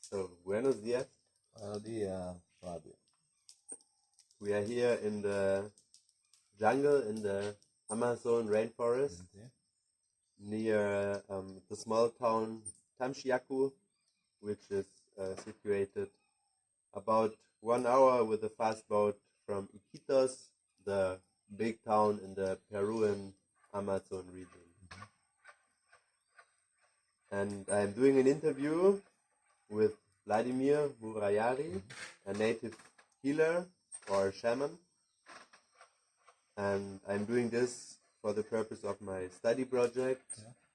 So, buenos días. Buenos días, Fabio. We are here in the jungle in the Amazon rainforest near the small town Tamshiaku, which is situated about 1 hour with a fast boat from Iquitos, the big town in the Peruvian Amazon region. And I'm doing an interview with Bladimir Murayari, a native healer or shaman. And I'm doing this for the purpose of my study project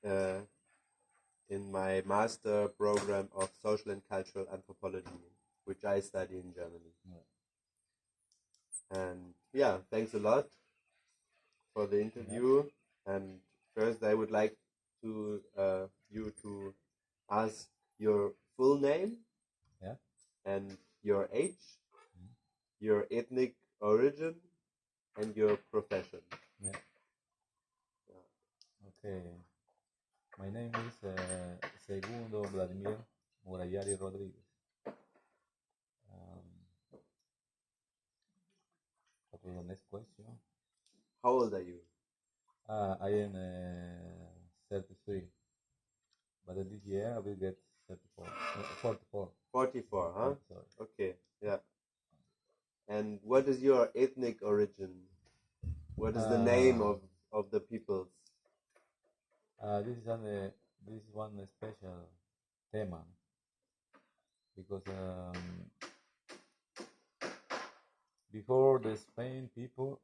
in my master program of social and cultural anthropology, which I study in Germany. And yeah, thanks a lot for the interview. And first, I would like to you to ask your full name and your age, your ethnic origin, and your profession. Okay. My name is Segundo Bladimir Murayari Rodriguez. What was the next question? How old are you? I am 33. But this year I will get 34. 44. 44, huh? Sorry. Okay, yeah. And what is your ethnic origin? What is the name of the peoples? This is one special theme because before the Spain people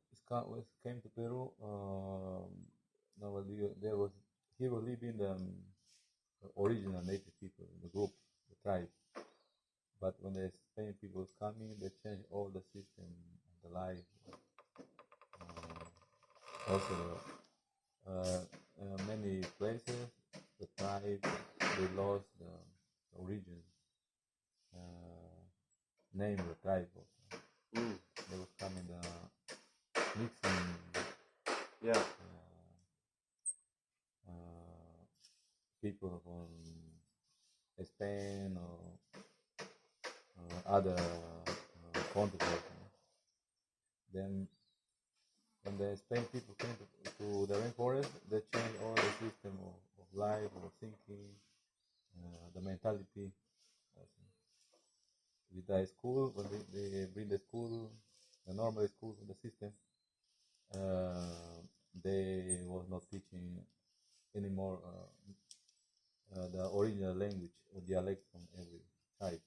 came to Peru, here were living the original native people, the group, the tribe. But when the Spain people was coming, they changed all the system of the life. Also, many places, the tribe, they lost the origin name of the tribe. They was coming mixing. Yeah. People from Spain or other countries. Then when the Spain people came to the rainforest, they changed all the system of life, of thinking, the mentality. With the school, when they bring the school, the normal school in the system, they was not teaching anymore the original language or dialect from every tribe.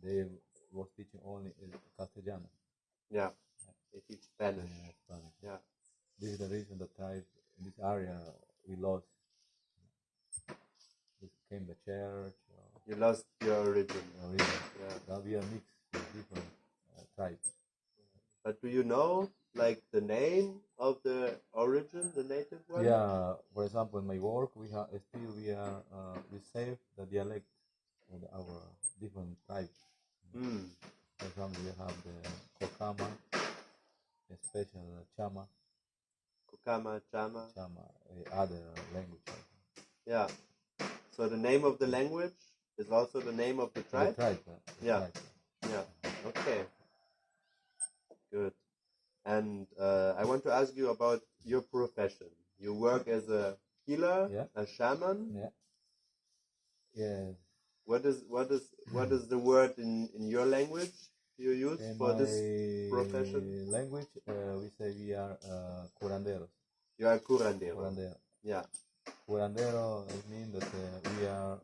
They was teaching only Castellano. Yeah, they teach Spanish. Spanish. Yeah. This is the reason the tribe in this area we lost. This came the church. You lost your origin. Yeah. Now we are mixed with different tribes. But do you know, like, the name of the origin, the native one? Yeah. For example, in my work, we save the dialect of our different tribes. For example, we have the Kokama, the special Chama. Kokama, Chama. Other language. Yeah. So the name of the language is also the name of the tribe? The tribe. Yeah. Yeah. Okay. Good. And I want to ask you about your profession. You work as a healer, a shaman. Yeah. Yes. What is the word in your language you use for this profession? Language, we say we are curanderos. You are curandero. Curandero. Yeah. Curandero means that we are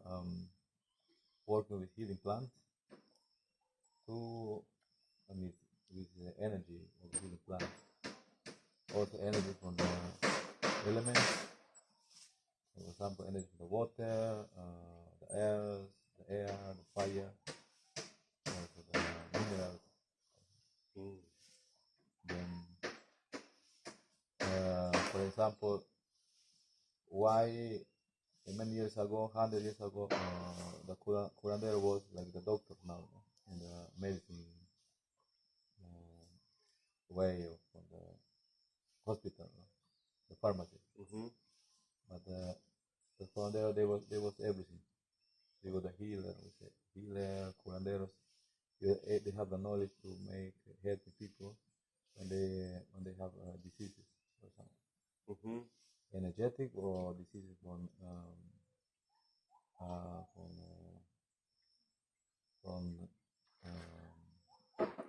working with healing plants with the energy of the healing plants. Also energy from the elements. For example, energy from the water, the air, the fire, also the minerals. Then, for example, why many years ago, 100 years ago, the curandero was like the doctor now in the medicine way of the hospital, the pharmacy. But the curandero, they was everything. you got the healer, we say healer, curanderos. They have the knowledge to make healthy people when they have diseases, for example, energetic or diseases from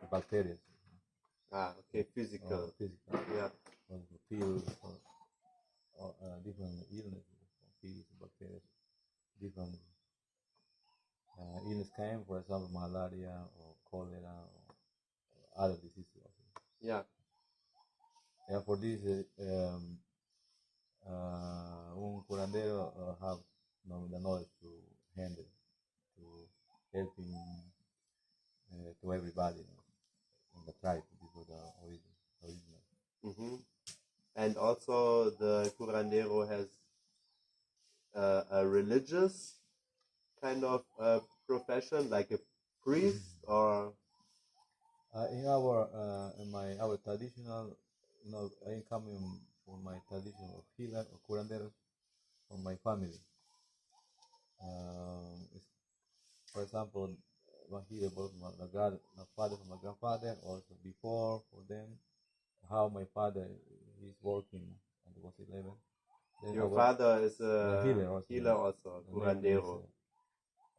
bacteria. Okay, physical. Physical. Yeah. Or pills or different illnesses, pills, bacteria, different illness came, for example, malaria or cholera or other diseases. Yeah. Yeah, for this, un curandero have the knowledge to handle, to helping to everybody in the tribe. This was the original. And also the curandero has a religious kind of profession, like a priest or in our traditional, I am coming from my tradition of healer or curandero from my family. For example, my healer was my father from my grandfather, also before for them, how my father is working and was 11. Then your father is a healer also, curandero.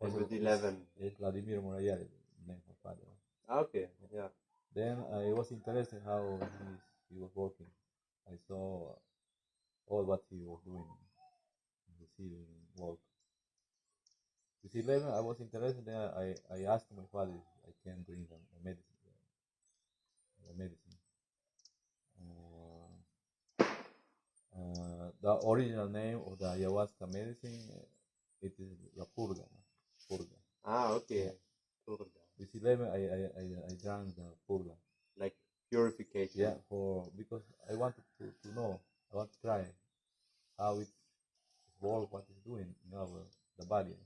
And with 11. It's Bladimir Murayari, the name of my father. Okay, yeah. Then I was interested how he was working. I saw all what he was doing, his healing work. With 11, I was interested. Then I asked my father if I can bring the medicine. The original name of the ayahuasca medicine, it is la purga. Purga. Okay. Yeah. Purga. With 11, I drank the purga. Like purification. Yeah, because I wanted to know, I want to try how it works, what it's doing in the body.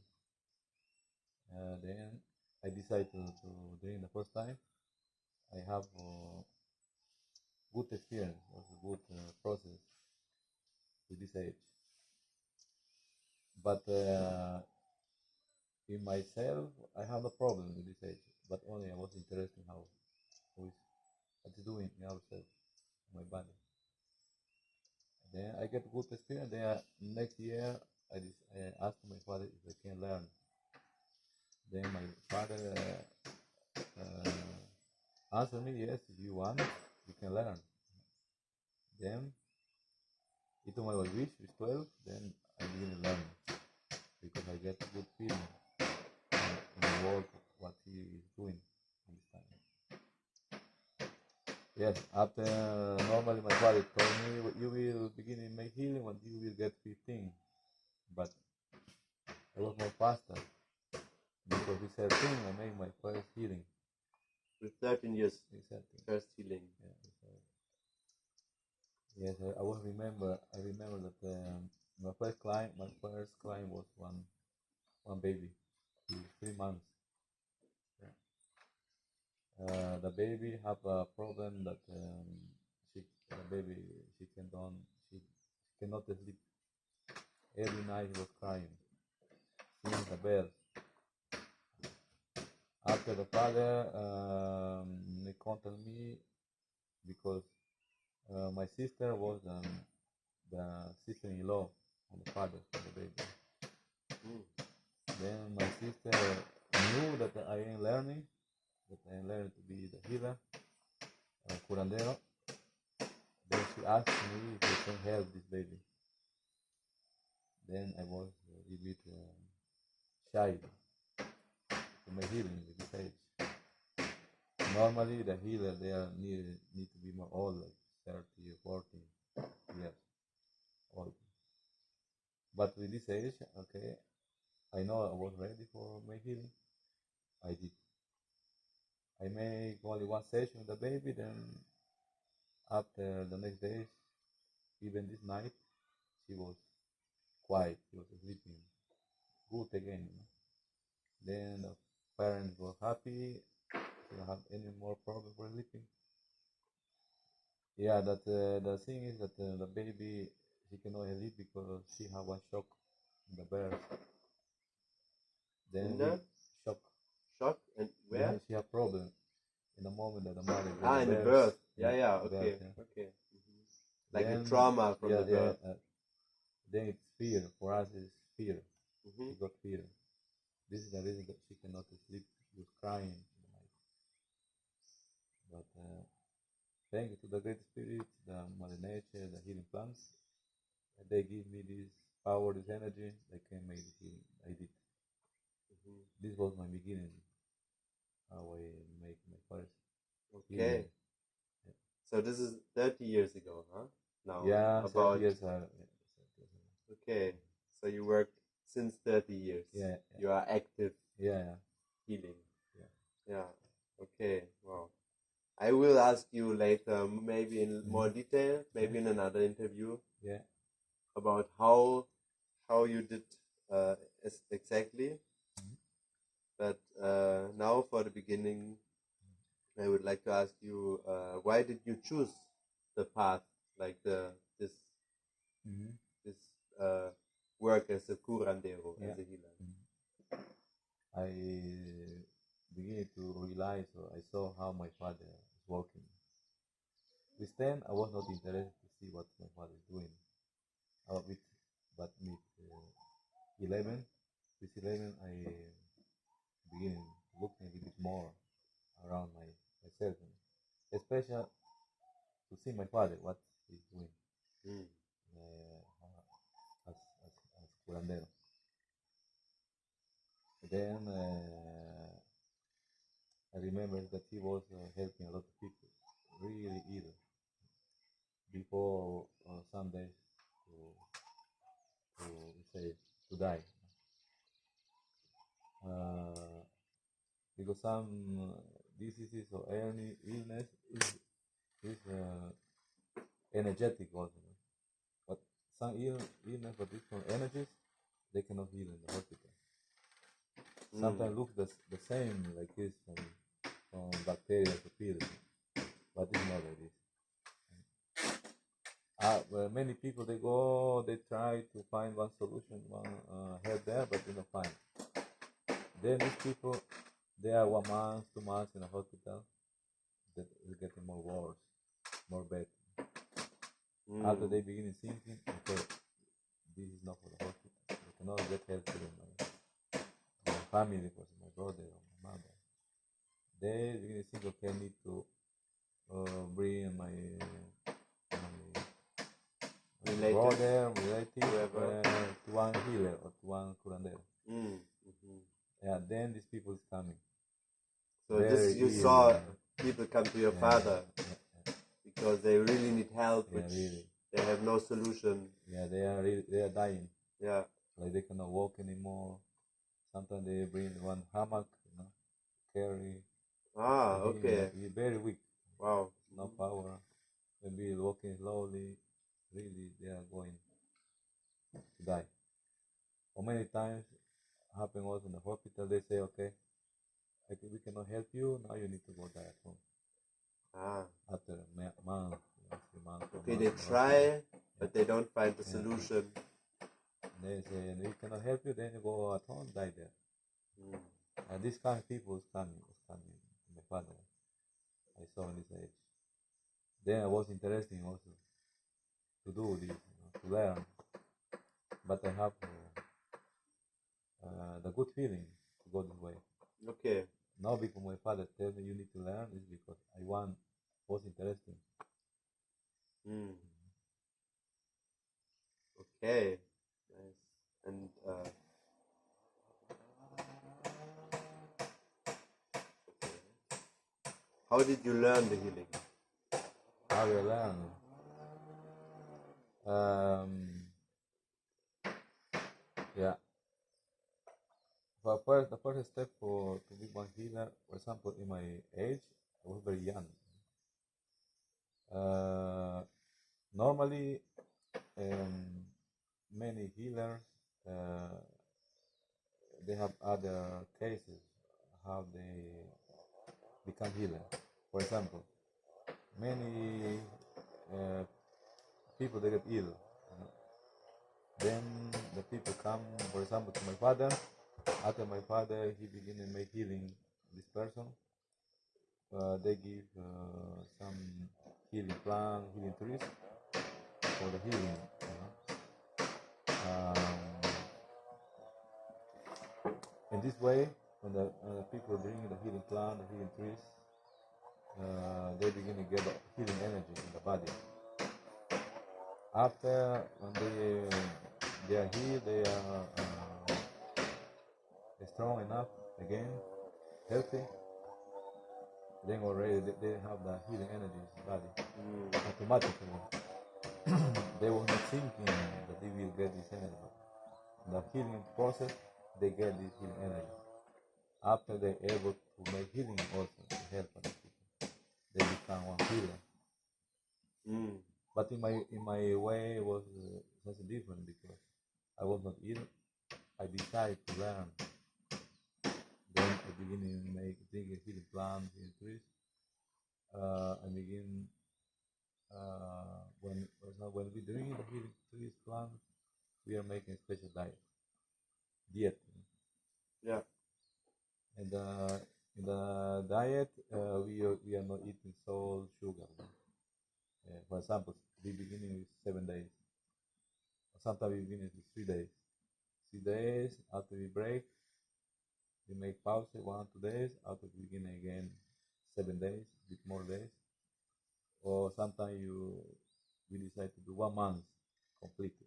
Then I decided to drink the first time. I have good experience, also good process with this age. But in myself, I have no problem with this age. But only I was interested in how it's doing in ourselves, in my body. Then I get good experience. Then next year, I asked my father if I can learn. Then my father answered me, yes, if you want, you can learn. Then he told my wish is 12, then I didn't learn because I get good feeling in the work, what he is doing in this time. Yes, after normally my father told me you will begin in my healing when you will get 15, but I was more faster because with 13 I made my first healing. With 13 years, first healing. Yes, I remember that my first client was one baby, 3 months. The baby have a problem that she cannot sleep. Every night he was crying, seeing the bed. After the father, they contacted me because my sister was the sister-in-law of the father of the baby. Then my sister knew that I am learning to be the healer, curandero. Then she asked me if I can help this baby. Then I was a little bit shy to my healing at this age. Normally the healer there need to be more old, like 30 or 40 years old. But with this age, okay, I know I was ready for my healing. I did. I made only one session with the baby, then after the next days, even this night, she was quiet, she was sleeping good again. Then the parents were happy, she don't have any more problem for sleeping. Yeah, that the thing is that the baby, she cannot sleep because she had one shock in the birth. Then In the shock. shock and where? Then she had problem in the moment that the mother gave In the birth. Yeah, okay, birth, yeah. okay. Like Then, a trauma from the birth. Then it's fear. For us, it's fear. Mm-hmm. She got fear. This is the reason that she cannot sleep. She was crying in the night. But thanks to the great spirits, the Mother Nature, the healing plants, they give me this power, this energy. They can make the healing. I did. Mm-hmm. This was my beginning. How I make my first. Okay. Healing. Yeah. So this is 30 years ago, huh? Now. Yeah, about 30 years. Okay. So you work since 30 years. Yeah. You are active. Yeah. Healing. Yeah. Yeah. Okay. Wow. I will ask you later, maybe in more detail, maybe in another interview. Yeah. About how you did exactly. But now for the beginning, I would like to ask you, why did you choose the path like this work as a curandero, as a healer? I began to realize, or I saw how my father was working. With 10, I was not interested to see what my father is doing. But with 11, I began looking a bit more around myself, especially to see my father, what he's doing as curandero. Then I remember that he was helping a lot of people, really ill, before some days to die. Because some diseases or any illness is energetic also. But some illness that is from energies, they cannot heal in the hospital. Sometimes look the same like this from bacteria to pills, but it's not like this. Well, many people they try to find one solution, one help there, but they don't find. Then these people, they are 1 month, 2 months in a hospital, that is getting more worse, more bad. After they begin thinking, okay, this is not for the hospital. I cannot get help to my family, for my brother or my mother. They begin to think, okay, I need to bring my brother, relative, to one healer or to one curandero. Yeah, then these people is coming. So this you saw people come to your father because they really need help, which they have no solution. Yeah, they are dying. Yeah, like they cannot walk anymore. Sometimes they bring one hammock, carry. Okay. He's very weak. Wow. No power. Maybe walking slowly. Really, they are going to die. Or many times, happen also in the hospital. They say, okay, we cannot help you. Now you need to go die at home. After a month, 3 months. Okay, they try, but they don't find the solution. They say, we cannot help you. Then you go at home, die there. This kind of people is coming. My father, I saw in this age. Then I was interested also to do this, to learn. But I have the good feeling to go this way. Okay. Not because my father told me you need to learn, it's because I was interested. Okay. Nice. And how did you learn the healing? How did I learn? Yeah. But the first step to be one healer, for example, in my age, I was very young. Normally, many healers, they have other cases, how they become healer. For example, many people, they get ill. Then the people come, for example, to my father, After my father, he began to make healing this person. They give some healing plant, healing trees for the healing. In this way, when the people drink the healing plant, the healing trees, they begin to get healing energy in the body. After when they are healed, they are strong enough again, healthy. Then already they have the healing energy in the body automatically. They were not thinking that they will get this energy. The healing process, they get this healing energy. After they're able to make healing also to help other people, they become one healer. But in my way it was something different because I was not ill. I decided to learn. Then I begin to make healing plants, healing trees. I begin when we drink the healing trees plant, we are making a special diet. Yeah. And in the diet, we are not eating salt, sugar. For example, we beginning with 7 days. Sometimes we begin with 3 days. 3 days after we break, we make pause 1 2 days. After we begin again 7 days, with more days. Or sometimes we decide to do 1 month completely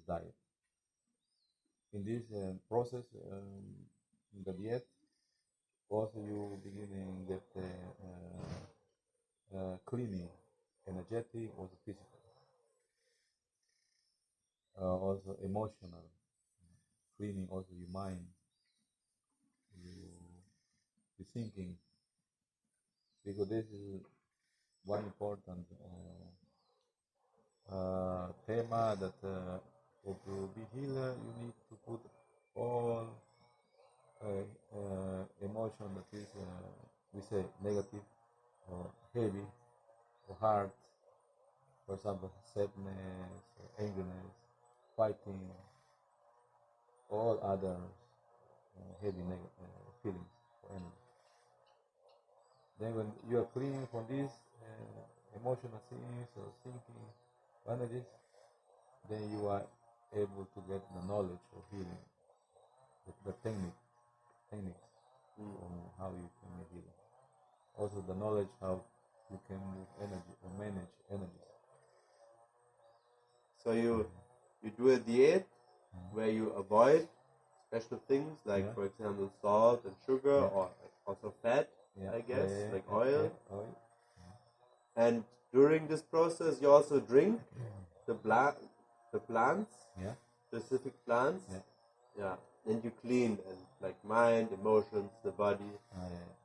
diet. In this process, in the diet, also you begin to get cleaning, energetic, also physical, also emotional, cleaning also your mind, your thinking, because this is one important thema that to be healer you need to put all emotion that is we say negative or heavy or hard, for example sadness or angriness, fighting, all other heavy feelings or energy. Then when you are clean from these emotional things or thinking energies, then you are able to get the knowledge of healing, the techniques on how you can make healing. Also the knowledge how you can move energy or manage energies. So you do a diet where you avoid special things like, for example, salt and sugar, or also fat, I guess, like oil. And during this process, you also drink the plants, specific plants. Yeah, and you clean and like mind, emotions, the body.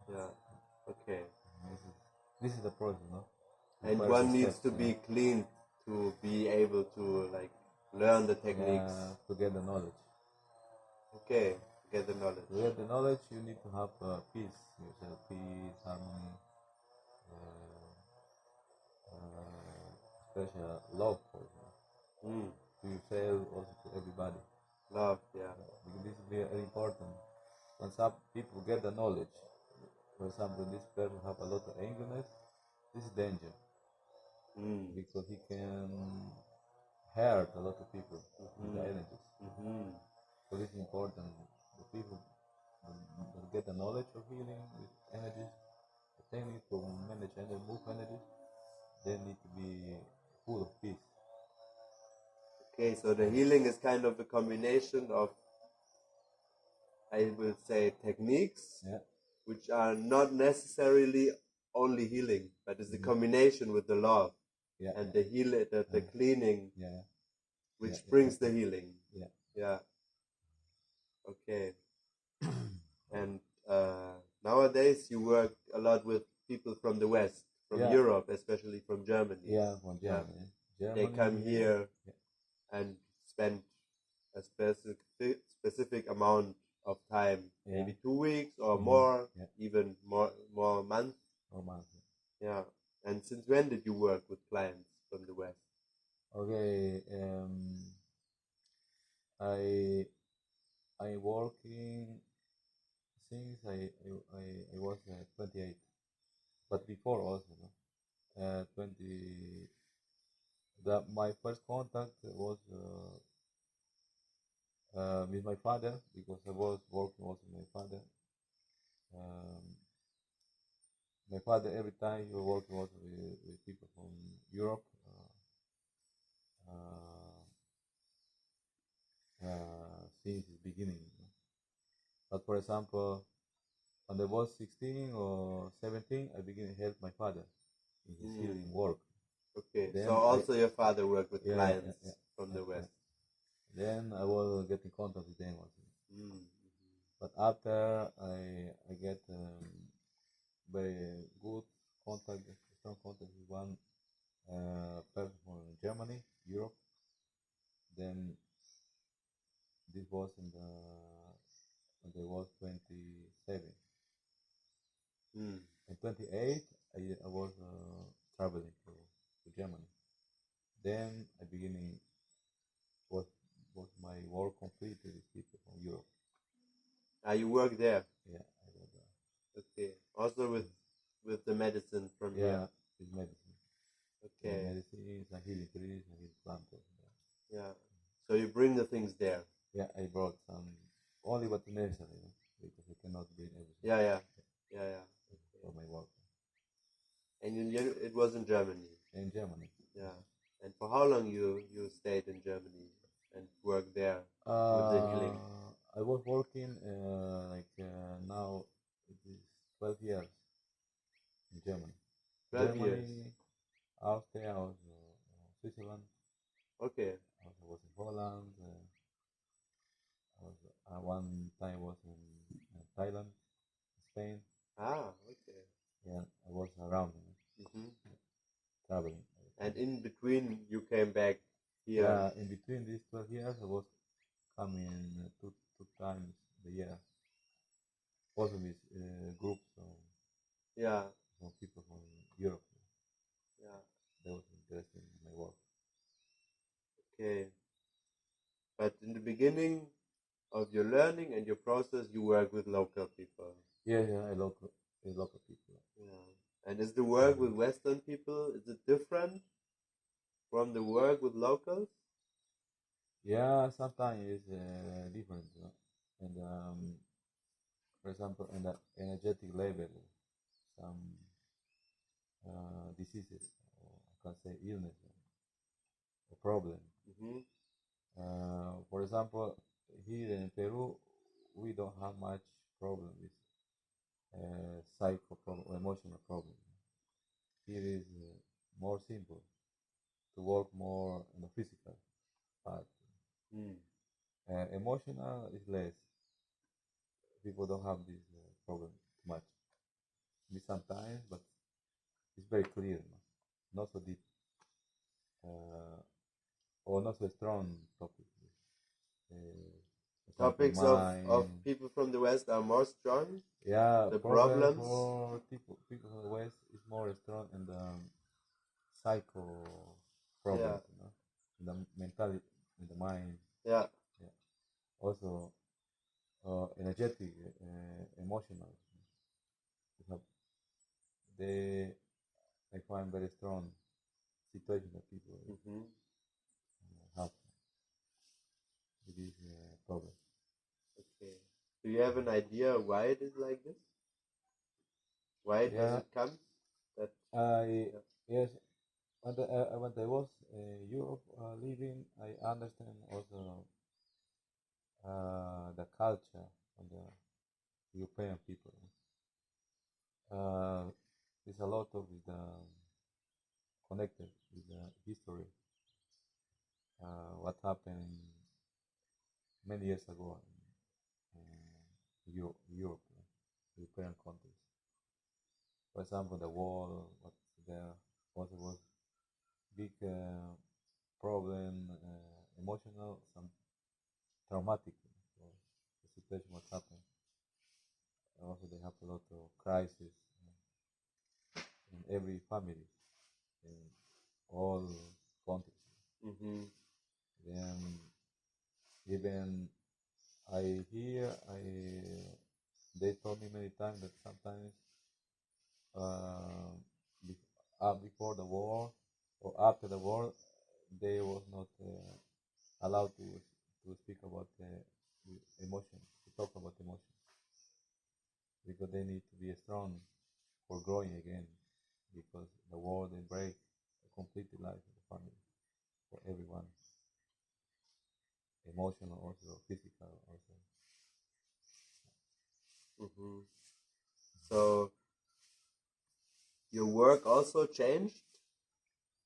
Yeah. Okay. This is the process, no? And one needs to be clean to be able to like learn the techniques. To get the knowledge. Okay, to get the knowledge. To get the knowledge, you need to have peace, peace, harmony, special love for you. To yourself, also to everybody. Love, yeah. Because this is very important. When some people get the knowledge, for example, this person have a lot of angerness, this is danger. Because he can hurt a lot of people with the energies. So this is important. The people that get the knowledge of healing with energies, the technique to manage and move energies, they need to be full of peace. Okay, so the healing is kind of a combination of, I will say, techniques, which are not necessarily only healing, but it's a combination with the love and the healing, the cleaning, which brings the healing. Yeah. Okay. And nowadays you work a lot with people from the West, from Europe, especially from Germany. Yeah, from Germany. They come here and spend a specific amount of time, maybe 2 weeks or more, even more months. Yeah. And since when did you work with clients from the West? Okay, I working since I was 28, but before also, no? 20. My first contact was with my father because I was working also with my father. Um, my father every time he was working also with people from Europe. Since the beginning. But for example, when I was 16 or 17, I began to help my father in his healing work. Okay, Then so also your father worked with yeah, clients yeah, from the West. Then I was getting contact with them also. But after I get very good contact, strong contact with one person from Germany, Europe. Then this was when I was 27. In 28, I was traveling to Germany. Then I beginning was my work completed with people from Europe. You work there? Yeah, I was there. Okay. Also with the medicine from here? Yeah, with medicine. Okay. Medicines and healing trees and healing plants. Yeah. So you bring the things there? Yeah, I brought some, only what necessary, because I cannot bring everything. Yeah. Okay. For my work. And it was in Germany? In Germany. Yeah. And for how long you stayed in Germany and worked there with the healing? I was working now it is 12 years in Germany. 12 years? Austria, Switzerland. Okay. I was in Holland. One time was in Thailand, Spain. Okay. Yeah, I was around, traveling. And in between, you came back here? Yeah, in between these 12 years, I was coming two times a year. Also with groups from people from Europe. Yeah. That was interesting in my work. Okay. But in the beginning of your learning and your process, you work with local people? Yeah, local people. Yeah. And is the work with Western people, is it different from the work with locals? Yeah, sometimes it's different. And for example, in the energetic level, some diseases, or I can say illness, or problem. For example, here in Peru, we don't have much problem with psycho problem, emotional problem. Here is more simple to work more on the physical part. Emotional is less. People don't have this problem much. Maybe sometimes, but it's very clear, not so deep, or not so strong topic. Topics of people from the West are more strong? Yeah, the problem problems? for people from the West is more strong in the psycho problems, in the mentality, in the mind. Yeah. Also, energetic, emotional. I find very strong situation that people have with this problem. Okay. Do you have an idea why it is like this? Why does it come? Yes, when I was in Europe living, I understand also the culture of the European people. There's a lot of connected with the history. What happened many years ago in Europe, European countries. For example, the war, what there also was big problem, emotional, some traumatic. So the situation what happened. Also, they have a lot of crisis in every family, in all countries. Then even they told me many times that sometimes uh, before the war or after the war, they was not allowed to speak about emotion, to talk about emotion, because they need to be strong for growing again, because the war they break a complete life of the family for everyone, emotional also, physical also. Mm-hmm. So your work also changed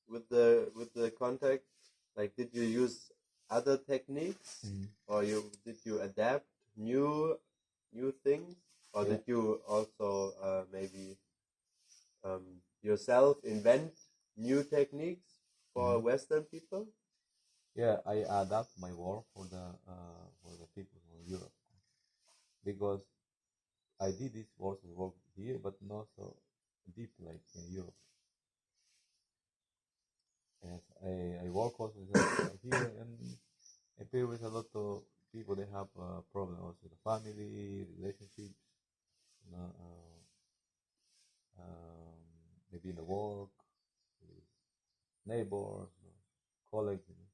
with the contact. Like, did you use other techniques, or did you adapt new things, or Yeah. did you also maybe yourself invent new techniques for Western people? Yeah, I adapt my work for the people from Europe, because I did this work here, but not so deep like in Europe. Yes, I work also here and play with a lot of people. They have problems also, the family, relationships, you know, maybe in the work, with neighbors, colleagues, you know.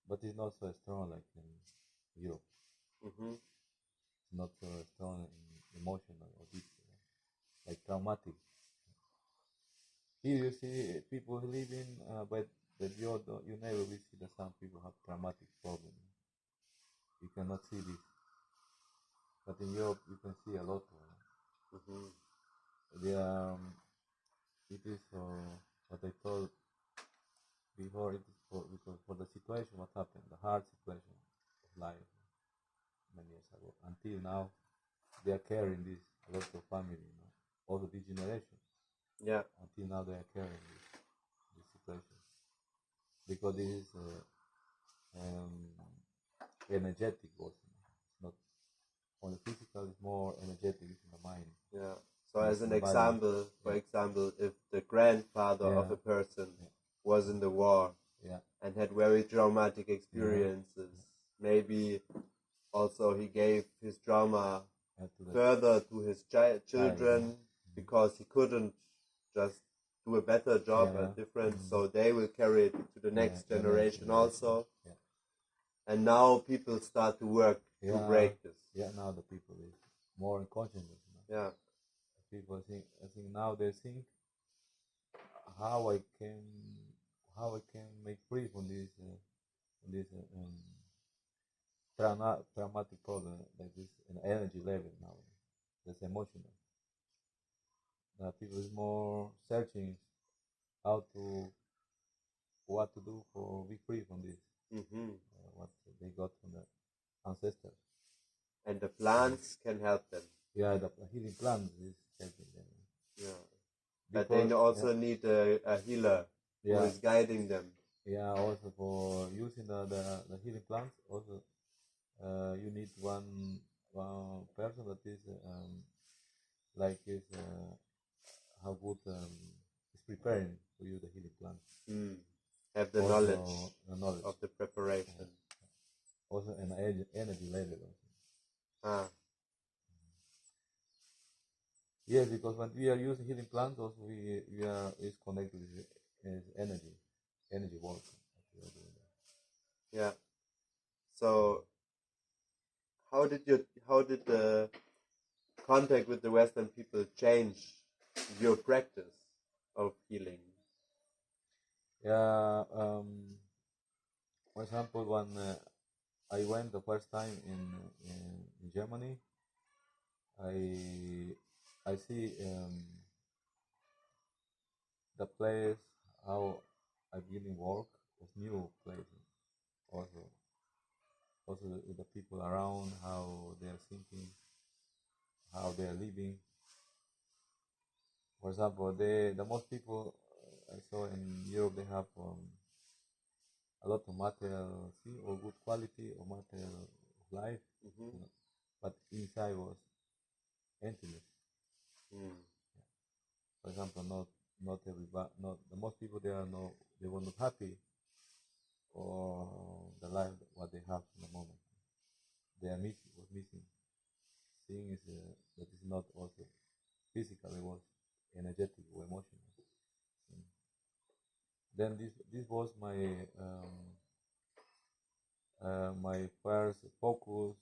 But it's not so strong like in Europe. Mm-hmm. It's not so strong in emotional or deep, you know, like traumatic. Here you see people living, but you never will see that some people have traumatic problems. You cannot see this, but in Europe you can see a lot of them. Mm-hmm. It is what I told before. It is because for the situation what happened, the hard situation of life many years ago until now, they are carrying this a lot of family, you know, also this generation. Yeah. Until now they are carrying this situation, because this is energetic also. It's not only physical; it's more energetic. It's in the mind. Yeah. So It's as in an the body. example, for example, if the grandfather of a person was in the war and had very traumatic experiences, maybe also he gave his trauma further to his children because he couldn't just do a better job at different, so they will carry it to the next generation also. And now people start to work to break this. Yeah, now the people is more in consciousness. You know? Yeah. People I think now they think how I can make free from this traumatic problem, like this an energy level now. That's emotional. People is more searching how to what to do for be free from this. Mm-hmm. What they got from the ancestors. And the plants can help them. Yeah, the healing plants is helping them. Yeah. Because, But they also need a healer who is guiding them. Yeah, also for using the healing plants, also you need one person that is like is how good is preparing for you the healing plants. Have the also, knowledge of the preparation. Also an energy level. Also. Yes, because when we are using healing plants, also we are is connected with energy work. Yeah. So how did the contact with the Western people change your practice of healing? Yeah. For example, when I went the first time in Germany, I see the place how I begin work was new place. Also the people around, how they are thinking, how they are living. For example, the most people I saw in Europe, they have a lot of material, or good quality or material of life, you know, but inside was emptiness. For example, not everybody, not the most people they were not happy or the life what they have in the moment. they are missing, was missing. Thing is that is not also physical, it was energetic or emotional. Then this was my first focus,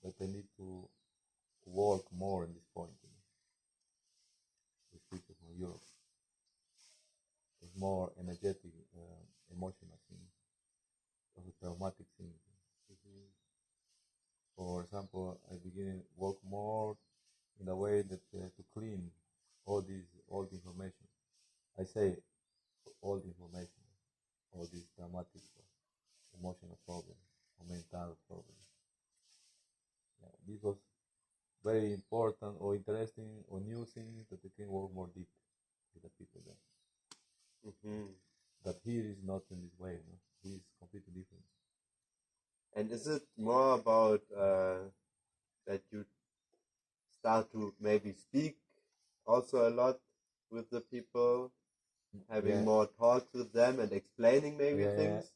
that I need to work more in this point. With people from Europe, it's more energetic, emotional thing, also traumatic thing. For example, I begin work more in a way that to clean all the information. I say all the information, all these dramatic, emotional problems, or mental problems. Yeah, this was very important or interesting or new things that they can work more deep with the people there. But here is not in this way. No? He is completely different. And is it more about that you start to maybe speak also a lot with the people, having more talks with them and explaining maybe things?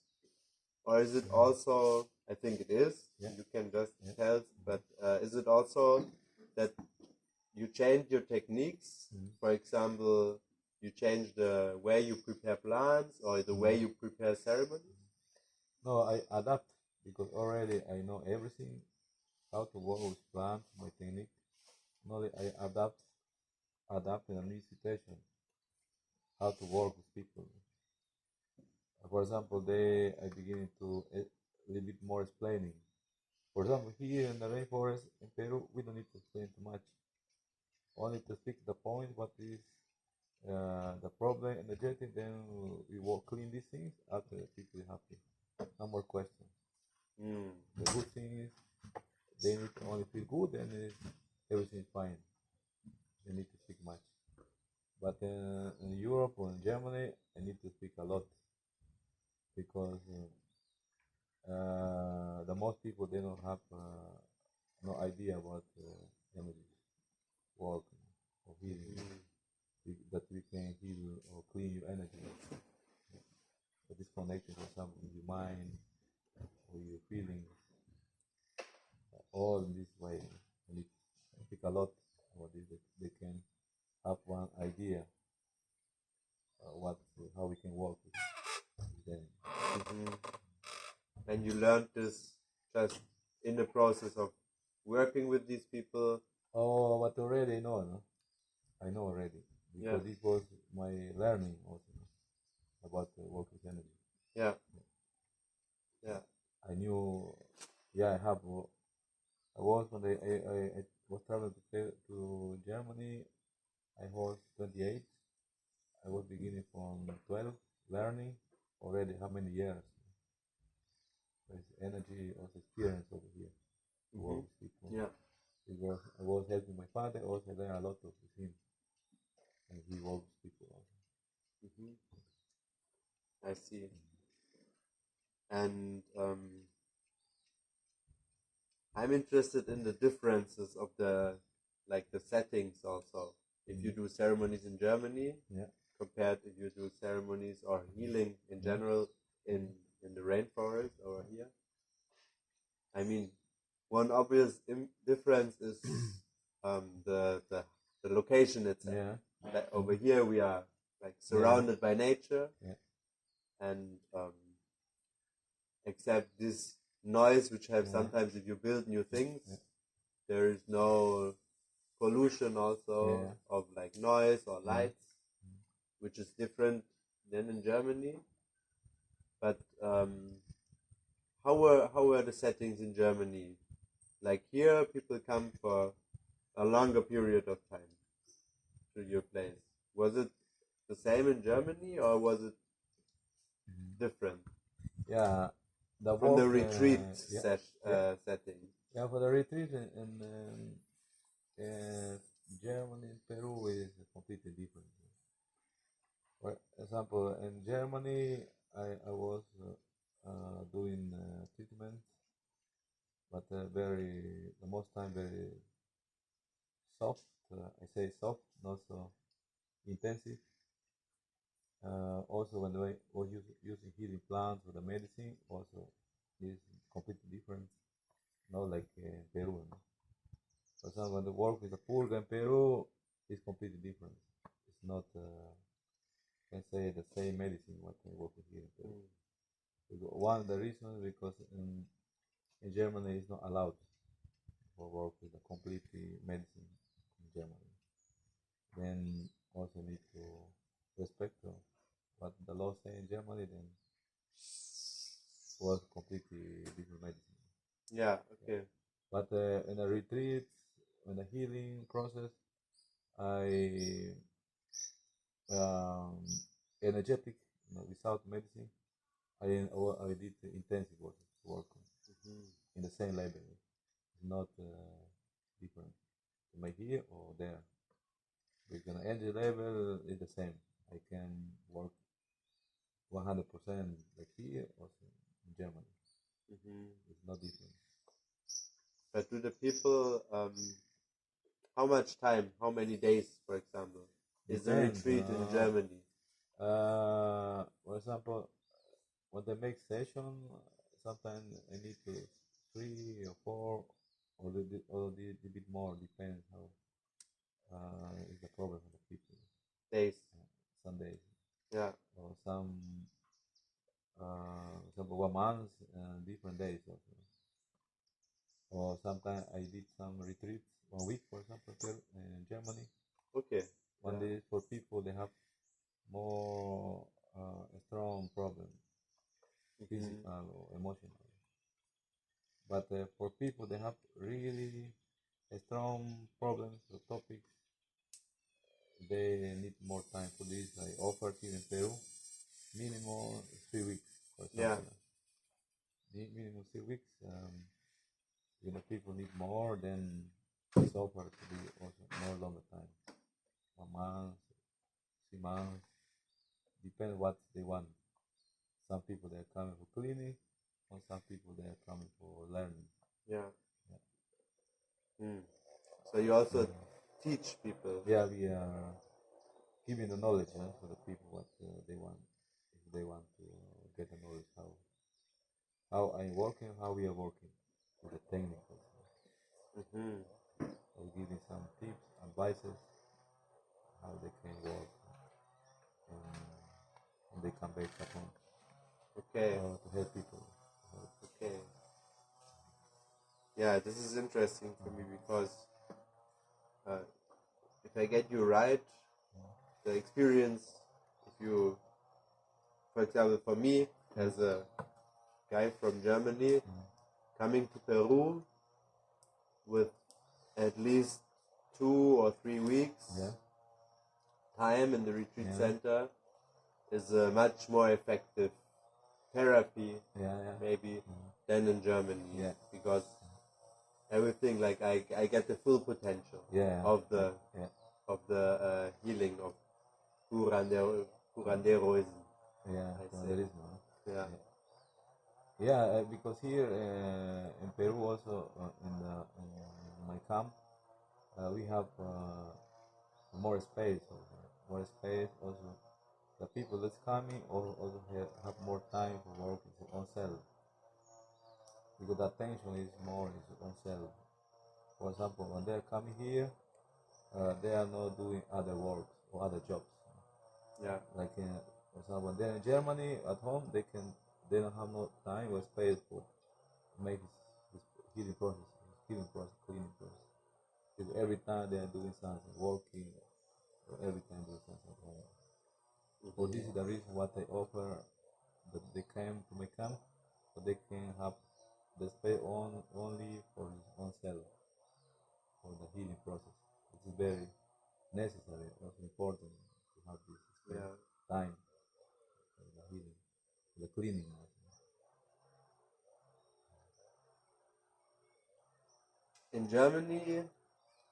Or is it also, I think it is, you can just tell, but is it also that you change your techniques? For example, you change the way you prepare plants or the way you prepare ceremonies? No, I adapt, because already I know everything, how to work with plants, my technique. Only I adapt in a new situation, how to work with people. For example, I begin to a little bit more explaining. For example, here in the rainforest in Peru, we don't need to explain too much. Only to speak the point, what is the problem energetic, then we will clean these things after people are happy. No more questions. The good thing is they need to only feel good, and everything is fine. They need to speak much. But in Europe or in Germany, I need to speak a lot, because the most people, they don't have no idea about energy work or healing, that we can heal or clean your energy. So this connection, for example, with your mind or your feelings, all in this way. I need to speak a lot about this, that they can have one idea how we can work with them. And you learned this just in the process of working with these people? Oh, but already I know, no? I know already, because this was my learning also about work with energy. Yeah. I knew. I have. I was when I was traveling to Germany. I was 28. I was beginning from 12, learning already how many years. There's energy, also experience over here. Work with people. Yeah. Because I was helping my father, also learn a lot with him, and he works with people also. I see. And I'm interested in the differences of the settings also. If you do ceremonies in Germany, compared if you do ceremonies or healing in general in the rainforest over here. I mean, one obvious difference is the location itself. Like over here we are like surrounded by nature, and except this noise which have sometimes if you build new things, there is no pollution also of like noise or lights, which is different than in Germany. But how were the settings in Germany? Like here, people come for a longer period of time to your place. Was it the same in Germany, or was it different? Yeah, from the retreat setting. Yeah, for the retreat in Germany and Peru is completely different. For example, in Germany, I was doing treatment, but the most time very soft. I say soft, not so intensive. Also, when I was using healing plants or the medicine, also is completely different. not like in Peru. No? For example, when the work with the purga in Peru is completely different. It's not, can say, the same medicine what I work with here in Peru. One of the reasons because in Germany it's not allowed for work with a completely medicine in Germany. Then also need to respect what the law say in Germany. Then was completely different medicine. Yeah. Okay. But in a retreat, in the healing process, I energetic, without medicine. I did intensive work in the same level. It's not different. Am I here or there? Because the energy level is the same. I can work 100% like here or in Germany. It's not different. But do the people, how much time, how many days, for example, is the retreat in Germany? For example, when they make session, sometimes I need to 3 or 4 or a bit more, depends how is the problem for the people. Days. Some days. Yeah. Or some, for example, 1 month, different days also. Or sometimes I did some retreats 1 week, for example, in Germany. Okay. One day for people they have more strong problem, physical or emotional. But for people they have really strong problems or topics, they need more time for this. I offer here in Peru minimum 3 weeks, for example. Minimum 3 weeks. When the people need more, then it's offered to be also more longer time. 1 month, 3 months, depends what they want. Some people they are coming for cleaning, or some people they are coming for learning. Yeah. So you also teach people. Yeah, we are giving the knowledge for the people what they want. If they want to get the knowledge how I'm working, how we are working with the technical. So we giving some tips, advices, how they can work and they come back at home. Okay. To help people. Okay. Yeah, this is interesting for me because if I get you right, the experience, if you, for example, for me as a guy from Germany coming to Peru with at least 2 or 3 weeks time in the retreat center is a much more effective therapy maybe than in Germany because everything like I get the full potential of the healing of curanderoism. Because here in Peru also in my camp we have more space also. The people that's coming also have more time for work on self because the attention is more on self. For example, when they are coming here, they are not doing other works or other jobs. Like for example, when they're in Germany at home, they don't have no time or space for make this healing process, cleaning process. Because every time they are doing something, working, or every time doing something at home. So this is the reason what I offer that they came to my camp, so they can have the space only for his own self, for the healing process. It is very necessary, also important to have this space, time for the healing, for the cleaning. In Germany,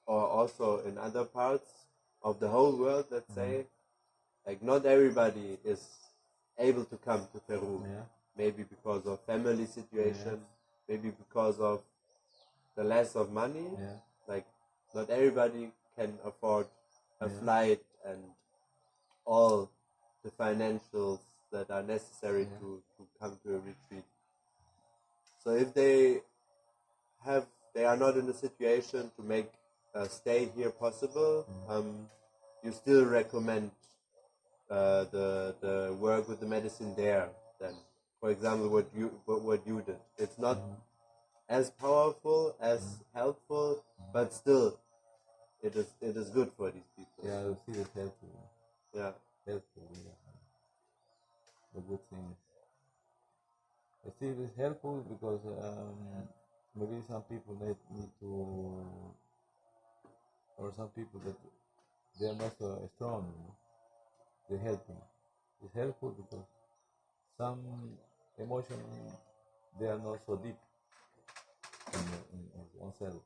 or also in other parts of the whole world, let's say, like not everybody is able to come to Peru. Maybe because of family situation, maybe because of the less of money. Like not everybody can afford a flight and all the financials that are necessary to come to a retreat. So if they they are not in a situation to make stay here possible, you still recommend the work with the medicine there. Then, for example, what you did, it's not as powerful, as helpful, but still, it is good for these people. Yeah, I see it's helpful. Yeah. Helpful. Yeah. The good thing is, I see it is helpful because maybe some people need to, or some people that they are not so strong, they help them. It's helpful because some emotion they are not so deep in oneself.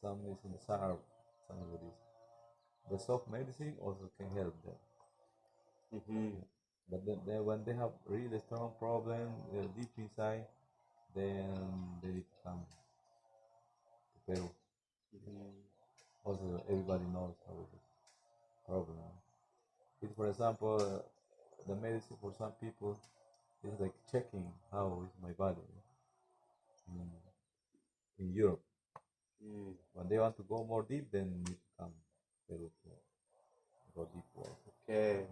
Some is in the sorrow, some of this. The soft medicine also can help them. Yeah. But then when they have really strong problem deep inside, then they need to come to Peru. Also, everybody knows how it is problem. It's, for example, the medicine for some people is like checking how is my body in Europe. When they want to go more deep, then need to come Peru to go deep. Okay.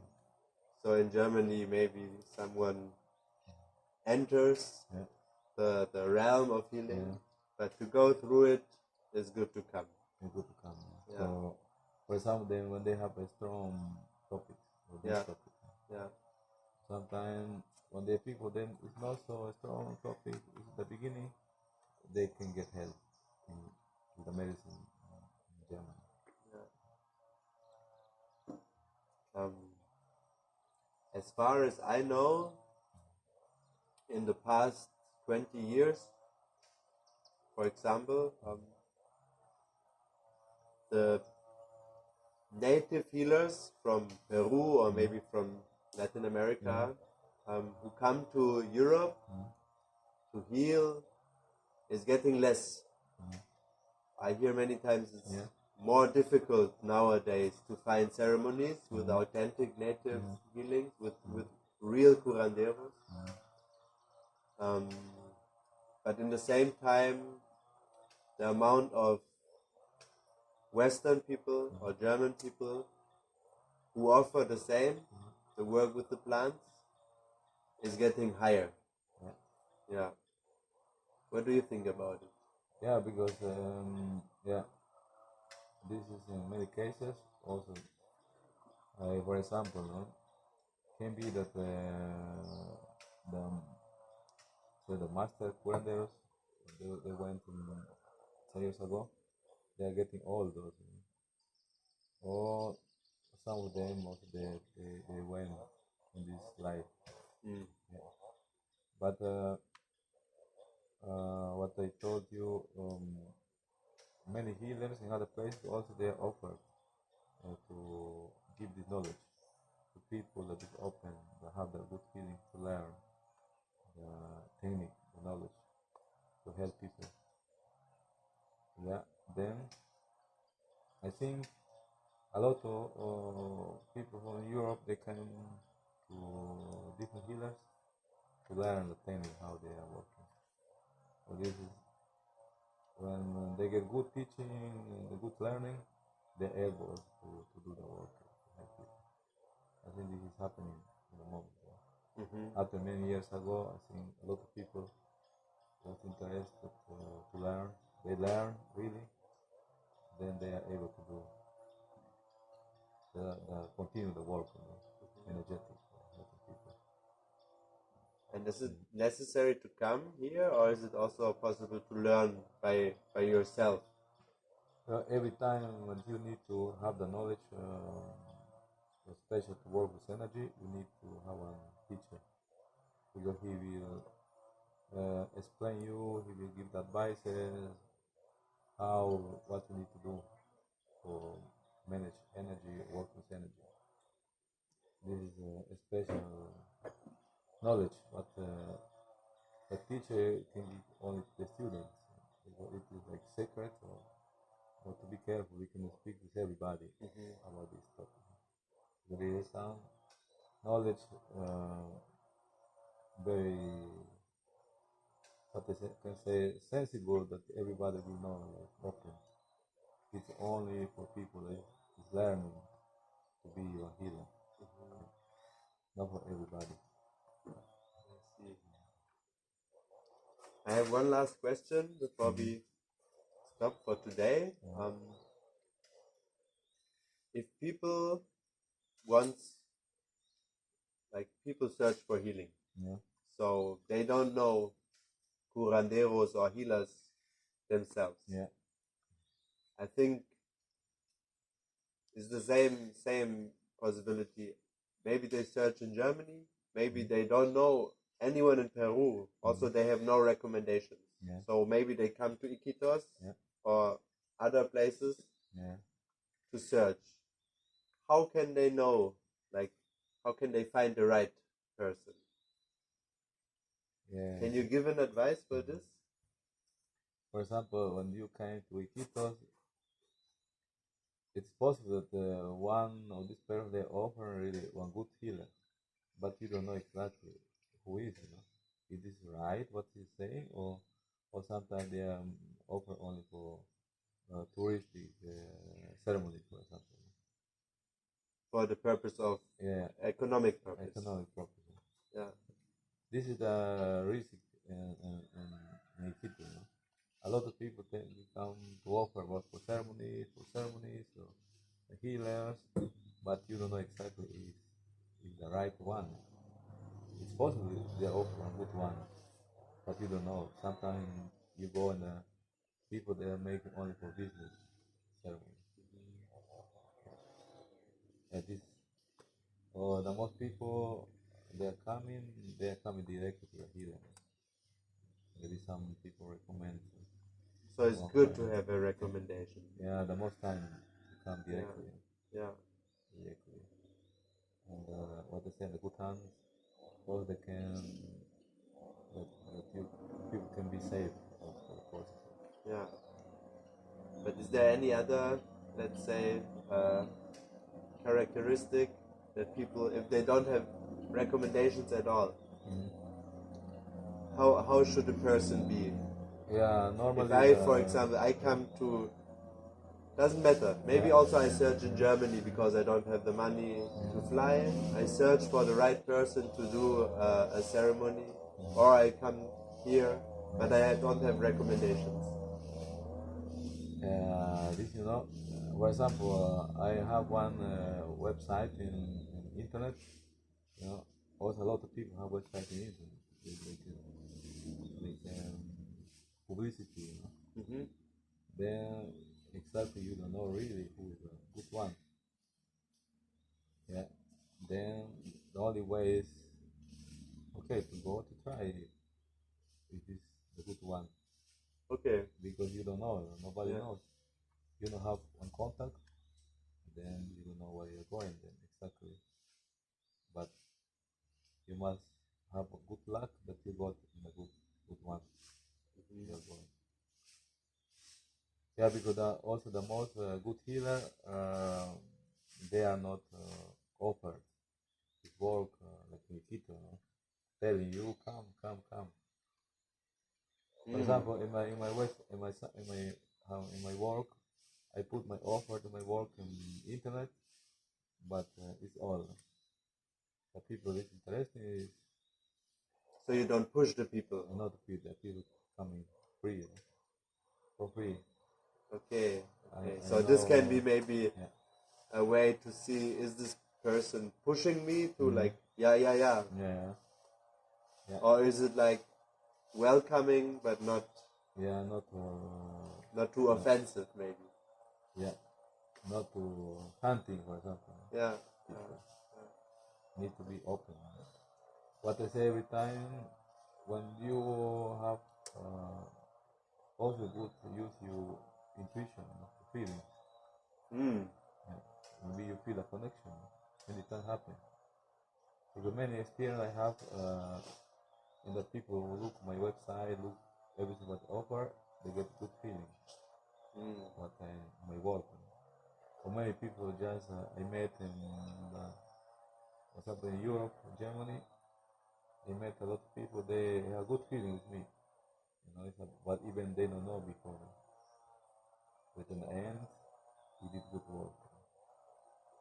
So in Germany, maybe someone enters the realm of healing, but to go through it is good to come. It's good to come. Yeah. So, for example, then when they have a strong topic or this topic, sometimes when the people then it's not so strong topic in the beginning, they can get help in the medicine in Germany. As far as I know, in the past 20 years, for example, the native healers from Peru or maybe from Latin America who come to Europe to heal is getting less. I hear many times it's more difficult nowadays to find ceremonies with authentic native healings, with real curanderos. But in the same time, the amount of Western people or German people who offer the same, the work with the plants, is getting higher. Yeah. What do you think about it? Yeah, because this is in many cases also. For example, can be that the master curanderos they went 10 years ago. They are getting old also. Or some of them also they went in this life. Yeah. But what I told you, many healers in other places also they offer to give this knowledge to people that is open, that have the good feeling to learn the technique, the knowledge to help people. Yeah. Then I think a lot of people from Europe they come to different healers to learn the technique how they are working. So this is when they get good teaching and good learning, they're able to do the work to help people. I think this is happening in the moment. After many years ago, I think a lot of people was interested to learn. They learn really, then they are able to do continue the work, energetic, helping people. And is it necessary to come here, or is it also possible to learn by yourself? Every time when you need to have the knowledge, especially to work with energy, you need to have a teacher because he will explain you, he will give the advices, what you need to do to manage energy, work with energy. This is a special knowledge, but the teacher can give only to the students. It is like secret, or to be careful. We can speak with everybody about this topic. There is some knowledge very what they can say, sensible that everybody will know, like, open. It's only for people that is learning to be a healer, not for everybody. I see. I have one last question before we stop for today. If people want, like, people search for healing, Yeah. so they don't know curanderos or healers themselves. Yeah. I think it's the same possibility. Maybe they search in Germany. Maybe they don't know anyone in Peru. Also, they have no recommendations. Yeah. So maybe they come to Iquitos Yeah. or other places Yeah. to search. How can they know? Like, how can they find the right person? Yeah. Can you give an advice for this? For example, when you came to Iquitos, it's possible that one of these parents they offer really one good healer, but you don't know exactly who is. Is this right what he's saying, or sometimes they offer only for touristic ceremonies, for example. For the purpose of economic purpose. Economic purpose. Yeah. This is the risk in Iquitos. A lot of people can come to offer work for ceremonies, or healers, but you don't know exactly if the right one. It's possible they offer a good one, but you don't know. Sometimes you go and people they are making only for business ceremony. And this, or the most people they are coming directly to the healer. Maybe some people recommend. So it's good to have a recommendation. Yeah, the most time you come directly. Yeah. Directly. And what they say in the good hands, or they can that people can be saved of the process. Yeah. But is there any other, let's say, characteristic that people, if they don't have recommendations at all, how should a person be? Yeah, normally. If I, for example, I come to, doesn't matter. Maybe also I search in Germany because I don't have the money to fly. I search for the right person to do a ceremony, or I come here, but I don't have recommendations. This, for example, I have one website in internet. Also a lot of people have websites in internet. They can publicity. Then exactly you don't know really who is the good one. Yeah. Then the only way is okay to go to try if it's the good one. Okay. Because you don't know, nobody knows. You don't have one contact, then you don't know where you're going then exactly. But you must have a good luck that you got in a good one. You're going. Yeah, because also the most good healer, they are not offered his work like Nikito, telling you come. For example, in my work, I put my offer to my work in internet, but it's all. The people is interesting is. So you don't push the people. Not the people coming free, for free. Okay. So this can be maybe a way to see, is this person pushing me to like yeah. Or is it like welcoming but not not too offensive maybe. Yeah. Not to hunting, for example. Yeah. Need to be open. What I say every time, when you have also good to use your intuition, feeling. Maybe you feel a connection, and it can happen. So the many experience I have in the people who look my website, look everything what I offer, they get good feeling. What my work. For many people, just I met in, for example, in Europe, Germany, I met a lot of people. They have good feeling with me. You know, but even they don't know before. But in the end, he did good work.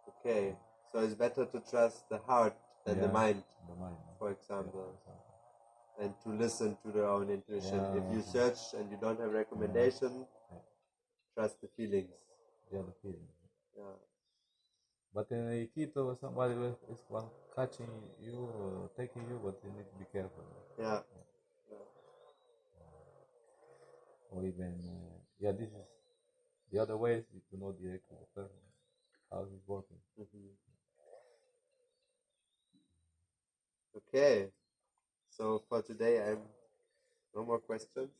Okay, so it's better to trust the heart than the mind, The mind. for example, Yeah. and to listen to their own intuition. Yeah. If you search and you don't have recommendation, trust the feelings. Yeah, the feeling. Yeah. But in Iquitos, somebody is one catching you or taking you, but you need to be careful. Yeah. Or even, this is the other way is to know directly the person, how he's working. Okay, so for today I have no more questions.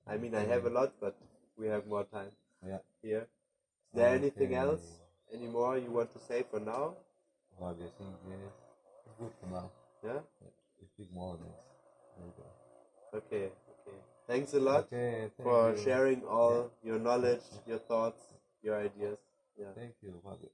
I mean, I have a lot, but we have more time here. Is there anything else, any more you want to say for now? Well, I think it's good for now. Yeah? We speak more or less. Okay. Thanks a lot for sharing all your knowledge, your thoughts, your ideas. Yeah. Thank you, Fabio.